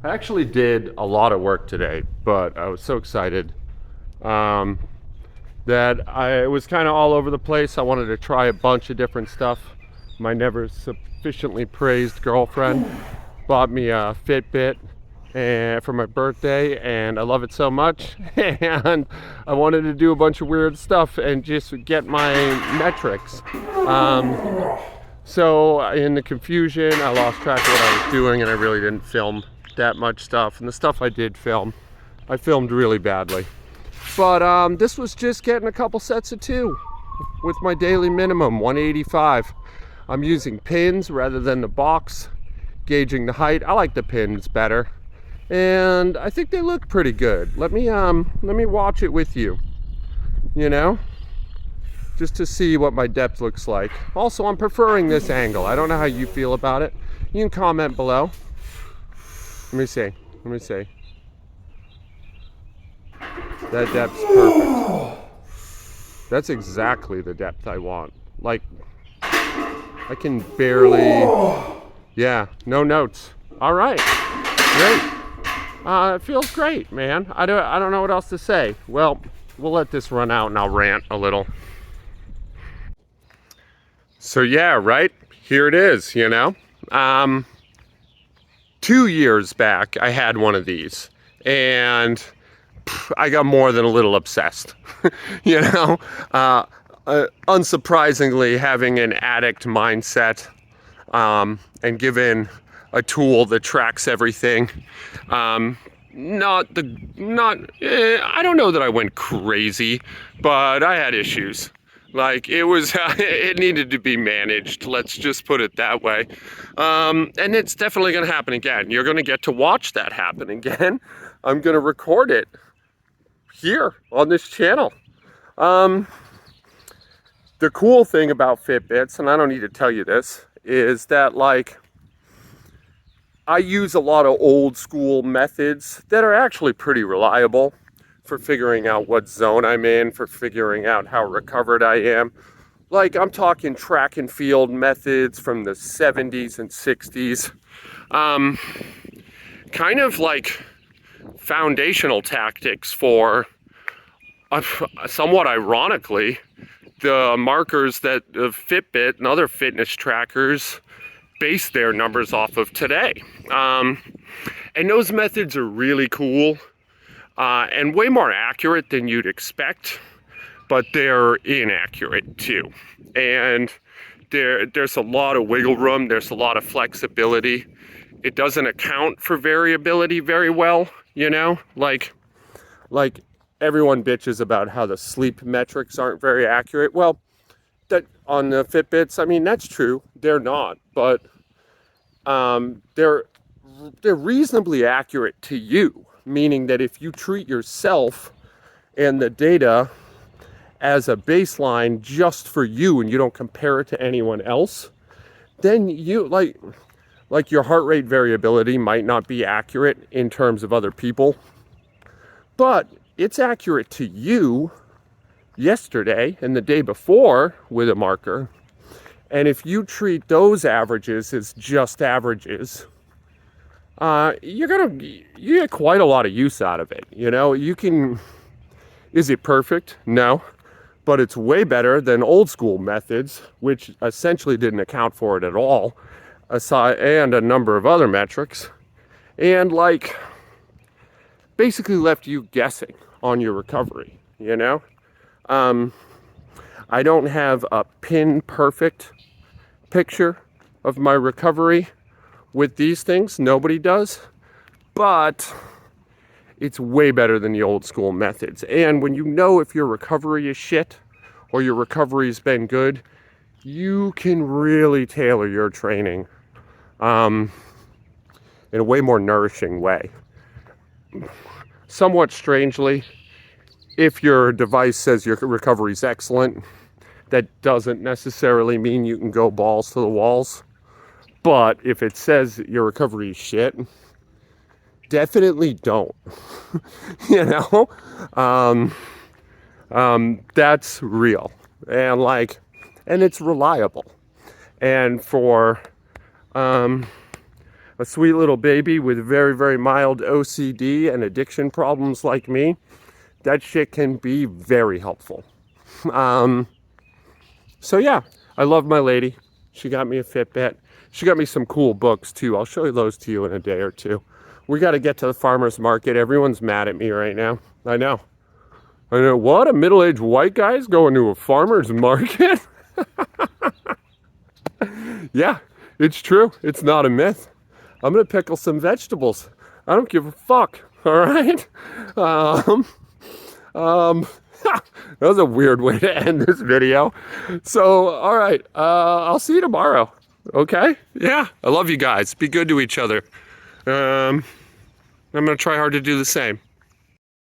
I actually did a lot of work today, but I was so excited um, that I was kind of all over the place. I wanted to try a bunch of different stuff. My never sufficiently praised girlfriend bought me a Fitbit for my birthday, and I love it so much. And I wanted to do a bunch of weird stuff and just get my metrics. So in the confusion, I lost track of what I was doing, and I really didn't film that much stuff. And the stuff I did film, I filmed really badly. But this was just getting a couple sets of two with my daily minimum, 185. I'm using pins rather than the box, gauging the height. I like the pins better, and I think they look pretty good. Let me watch it with you. You know, just to see what my depth looks like. Also, I'm preferring this angle. I don't know how you feel about it. You can comment below. Let me see. Let me see. That depth's perfect. That's exactly the depth I want. Like, I can barely... Yeah, no notes. All right, great. It feels great, man. I don't know what else to say. Well, we'll let this run out and I'll rant a little. So yeah, right? Here it is, you know? 2 years back, I had one of these, and I got more than a little obsessed. You know? Unsurprisingly, having an addict mindset, and given a tool that tracks everything, I don't know that I went crazy, but I had issues. Like, it was, it needed to be managed. Let's just put it that way. And it's definitely going to happen again. You're going to get to watch that happen again. I'm going to record it here on this channel. The cool thing about Fitbits, and I don't need to tell you this, is that, like, I use a lot of old school methods that are actually pretty reliable for figuring out what zone I'm in, for figuring out how recovered I am. Like, I'm talking track and field methods from the 70s and 60s. Kind of like foundational tactics for, somewhat ironically, the markers that Fitbit and other fitness trackers base their numbers off of today. And those methods are really cool and way more accurate than you'd expect, but they're inaccurate too. And there's a lot of wiggle room, there's a lot of flexibility. It doesn't account for variability very well, you know? Like everyone bitches about how the sleep metrics aren't very accurate. Well, that on the Fitbits, I mean, that's true. They're not, but they're reasonably accurate to you, meaning that if you treat yourself and the data as a baseline just for you and you don't compare it to anyone else, then you like your heart rate variability might not be accurate in terms of other people, but it's accurate to you yesterday and the day before with a marker. And if you treat those averages as just averages, you get quite a lot of use out of it. You know, is it perfect? No, but it's way better than old school methods, which essentially didn't account for it at all, and a number of other metrics, and like basically left you guessing on your recovery, you know? I don't have a pin perfect picture of my recovery with these things. Nobody does. But it's way better than the old school methods. And when you know if your recovery is shit or your recovery's been good, you can really tailor your training in a way more nourishing way. Somewhat strangely, if your device says your recovery is excellent, that doesn't necessarily mean you can go balls to the walls. But if it says your recovery is shit, definitely don't. You know? That's real. And it's reliable. And for a sweet little baby with very, very mild OCD and addiction problems like me, that shit can be very helpful. So yeah, I love my lady. She got me a Fitbit. She got me some cool books too. I'll show you those to you in a day or two. We got to get to the farmer's market. Everyone's mad at me right now. I know. What? A middle-aged white guy's going to a farmer's market? Yeah, it's true. It's not a myth. I'm going to pickle some vegetables. I don't give a fuck. All right? That was a weird way to end this video. So, all right. I'll see you tomorrow. Okay? Yeah. I love you guys. Be good to each other. I'm going to try hard to do the same.